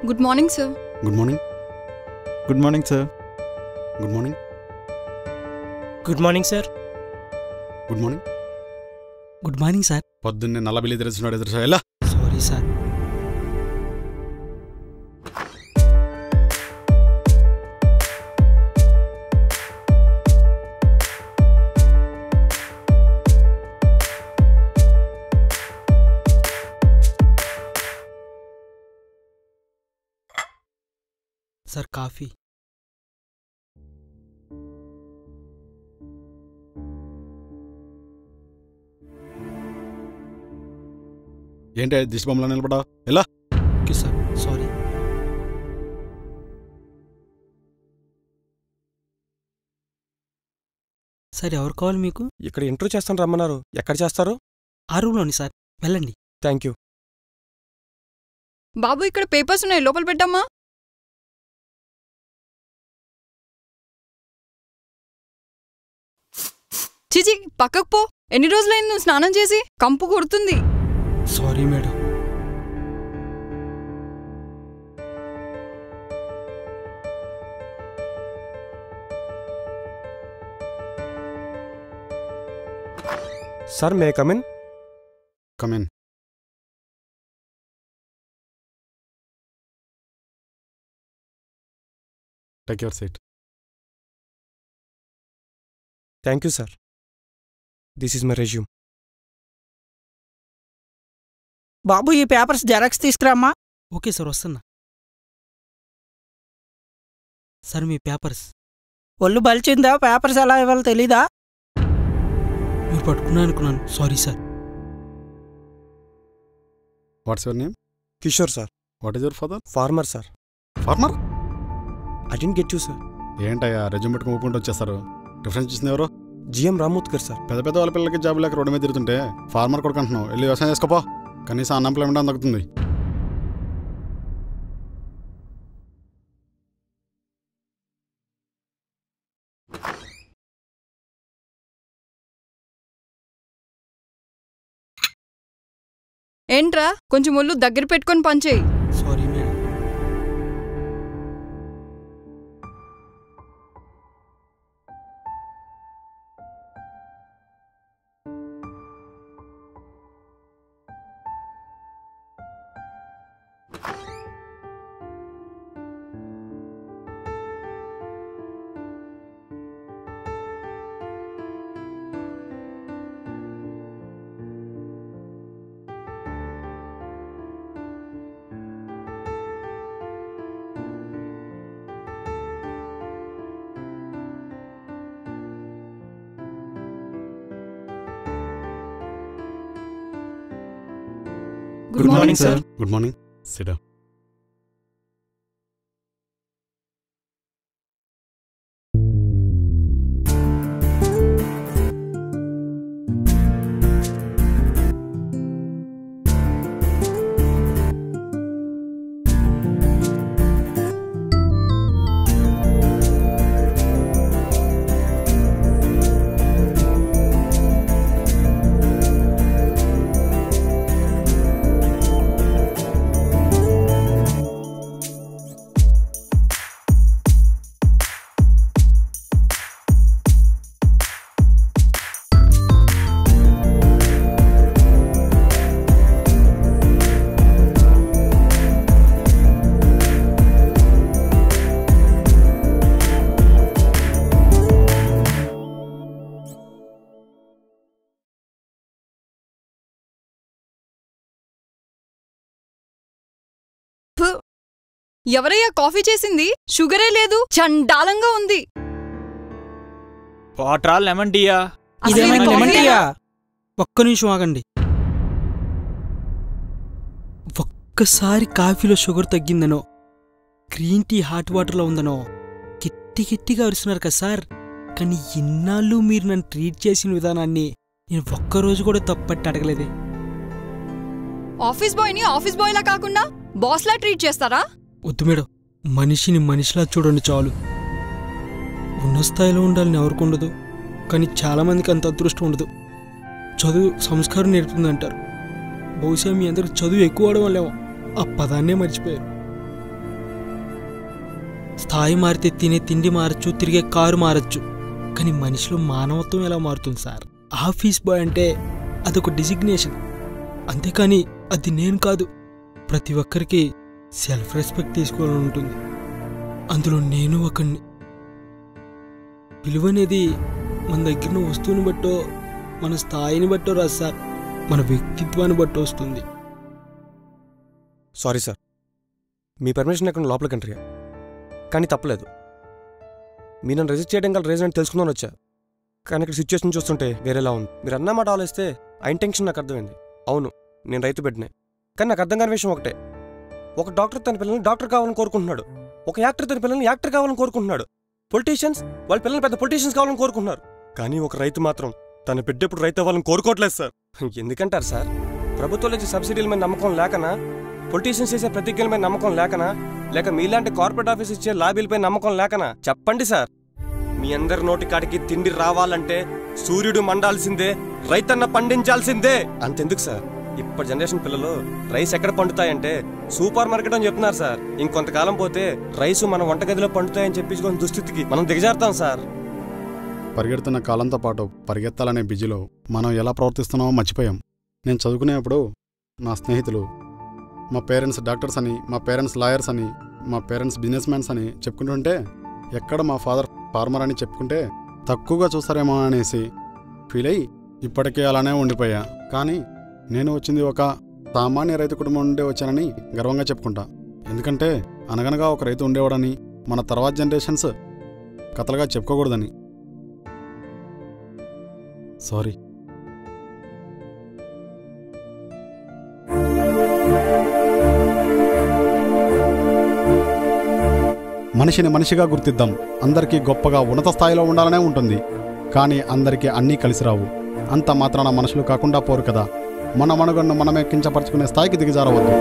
Good morning, sir. Good morning. Good morning, sir. Good morning. Good morning, sir. Good morning. Good morning, sir. పొద్దున్నే నల్లబిల్లి తెరుస్తున్నాడు ఎదురు ఎలా? Sorry, sir. Sir, coffee. ఏంటి దిష్టి బొమ్మలో నిలబడా ఎలా? Okay, sir. Sorry. Sir ఎవరు కావాలి మీకు? ఇక్కడ ఇంటర్వ్యూ చేస్తాను రమ్మన్నారు. ఎక్కడ చేస్తారు? ఆ రూమ్లోని సార్, వెళ్ళండి. Thank you. బాబు ఇక్కడ పేపర్స్ ఉన్నాయి, లోపల పెట్టమ్మా. చిచి పక్కకు పో. ఎన్ని రోజులైంది నువ్వు స్నానం చేసి? కంపు కొడుతుంది. Sorry madam. Sir may come in? Come in. Take your seat. Thank you sir. This is my resume. బాబు ఈ పేపర్స్ జెరాక్స్ తీసుకురామ్మా. ఓకే సార్, వస్తున్నా. సార్ మీ పేపర్స్. ఒళ్ళు బలిచిందా? పేపర్స్ ఎలా ఇవ్వాలో తెలీదా? మీరు పట్టుకున్నా అనుకున్నాను. Sorry sir. What's your name? Kishore sir. What is your father? Farmer sir. Farmer? I didn't get you sir. ఏంటయ్యా రెజ్యూమ్ పెట్టుకుని ఊపుకుంటూ వచ్చేస్తారు? డిఫరెన్స్ ఇచ్చింది ఎవరు? GM రామోత్కర్ sir. పెద్ద పెద్ద వాళ్ళ పిల్లలకి జాబ్ లేక రోడ్డు మీద తిరుగుతుంటే ఫార్మర్ కొడుకు అంటున్నావు. వెళ్ళి వ్యవసాయం చేసుకోపో. కనీసం అన్ఎంప్లాయ్మెంట్ అని తగ్గుతుంది. ఏంట్రా కొంచెం ఒళ్ళు దగ్గర పెట్టుకొని పనిచేయి. Sorry madam. Good morning, sir. Good morning. Sit down. ఎవరయ్యా కాఫీ చేసింది? షుగరే లేదు, చండాలంగా ఉంది. వాటరా లెమన్ టీయా? అసలు ఇది ఇదేమైనా లెమన్ కాఫీయా? టీయా? ఒక్క నిమిషం ఆగండి. ఒక్కసారి కాఫీలో షుగర్ తగ్గిందనో, గ్రీన్ టీ హాట్ వాటర్లో ఉందనో గట్టి గట్టిగా అరుస్తున్నారు కదా సార్. కానీ ఇన్నాళ్ళు మీరు నన్ను ట్రీట్ చేసిన విధానాన్ని నేను ఒక్కరోజు కూడా తప్పట్టి అడగలేదే. ఆఫీస్ బాయ్ని ఆఫీస్ బాయ్లా కాకుండా బాస్లా ట్రీట్ చేస్తారా? వద్దు మేడం, మనిషిని మనిషిలా చూడండి చాలు. ఉన్న స్థాయిలో ఉండాలని ఎవరికి ఉండదు, కానీ చాలామందికి అంత అదృష్టం ఉండదు. చదువు సంస్కారం నేర్పుతుందంటారు. బహుశా మీ అందరికి చదువు ఎక్కువ అవడం వల్లేమో ఆ పదాన్నే మర్చిపోయారు. స్థాయి మారితే తినే తిండి మారచ్చు, తిరిగే కారు మారచ్చు, కానీ మనిషిలో మానవత్వం ఎలా మారుతుంది సార్? ఆఫీస్ బాయ్ అంటే అదొక డిజిగ్నేషన్, అంతేకాని అది నేను కాదు. ప్రతి ఒక్కరికి సెల్ఫ్ రెస్పెక్ట్ తీసుకోవాలని ఉంటుంది, అందులో నేను ఒకడిని. విలువనేది మన దగ్గర వస్తువుని బట్టో, మన స్థాయిని బట్టో రాదు సార్, మన వ్యక్తిత్వాన్ని బట్టో వస్తుంది. సారీ సార్, మీ పర్మిషన్ ఎక్కడ లోపలికి ఎంట్రీ, కానీ తప్పలేదు. మీరు నన్ను రిజిస్ట్ చేయడం గల రీజన్ అని తెలుసుకుందాని వచ్చా, కానీ ఇక్కడ సిచ్యువేషన్ చూస్తుంటే వేరేలా ఉంది. మీరు అన్న మాట ఆలోచిస్తే ఆ ఇంటెన్షన్ నాకు అర్థమైంది. అవును, నేను రైతు బిడ్డనే, కానీ నాకు అర్థం కాని విషయం ఒకటే. ఒక డాక్టర్ తన పిల్లల్ని డాక్టర్ కావాలని కోరుకుంటున్నాడు, ఒక యాక్టర్ తన పిల్లల్ని యాక్టర్ కావాలని కోరుకుంటున్నాడు, పొలిటీషియన్స్ వాళ్ళ పిల్లల్ని పెద్ద పొలిటీషియన్స్ కావాలని కోరుకుంటున్నారు, కానీ ఒక రైతు మాత్రం తన బిడ్డ ఎప్పుడు రైతు అవ్వాలని కోరుకోవట్లేదు సార్. ఎందుకంటారు సార్? ప్రభుత్వాలు ఇచ్చే సబ్సిడీల మీద నమ్మకం లేకనా, పొలిటీషియన్స్ చేసే ప్రతిజ్ఞల మీద నమ్మకం లేకనా, లేక మీలాంటి కార్పొరేట్ ఆఫీస్ ఇచ్చే లాబీలపై నమ్మకం లేకనా? చెప్పండి సార్. మీ అందరి నోటి కాడికి తిండి రావాలంటే సూర్యుడు మండాల్సిందే, రైతన్న పండించాల్సిందే. అంతెందుకు సార్, ఇప్పటి జనరేషన్ పిల్లలు రైస్ ఎక్కడ పండుతాయంటే సూపర్ మార్కెట్ అని చెప్తున్నారు సార్. ఇంకొంతకాలం పోతే రైసు మన వంటగదిలో పండుతాయని చెప్పించుకున్న దుస్థితికి మనం దిగజారుతాం సార్. పరిగెడుతున్న కాలంతో పాటు పరిగెత్తాలనే బిజీలో మనం ఎలా ప్రవర్తిస్తున్నామో మర్చిపోయాం. నేను చదువుకునేప్పుడు నా స్నేహితులు మా పేరెంట్స్ డాక్టర్స్ అని, మా పేరెంట్స్ లాయర్స్ అని, మా పేరెంట్స్ బిజినెస్ మ్యాన్స్ అని చెప్పుకుంటుంటే, ఎక్కడ మా ఫాదర్ ఫార్మర్ అని చెప్పుకుంటే తక్కువగా చూస్తారేమో అనేసి ఫీల్ అయ్యి ఇప్పటికే అలానే ఉండిపోయా. కానీ నేను వచ్చింది ఒక సామాన్య రైతు కుటుంబం నుండి వచ్చానని గర్వంగా చెప్పుకుంటా. ఎందుకంటే అనగనగా ఒక రైతు ఉండేవాడని, మన తర్వాత జనరేషన్స్ కథలుగా చెప్పుకోకూడదని. సారీ. మనిషిని మనిషిగా గుర్తిద్దాం. అందరికీ గొప్పగా ఉన్నత స్థాయిలో ఉండాలనే ఉంటుంది, కానీ అందరికీ అన్నీ కలిసి రావు. అంత మాత్రాన మనుషులు కాకుండా పోరు కదా. మన మనుగడను మనమే కించపరుచుకునే స్థాయికి దిగజారవద్దు.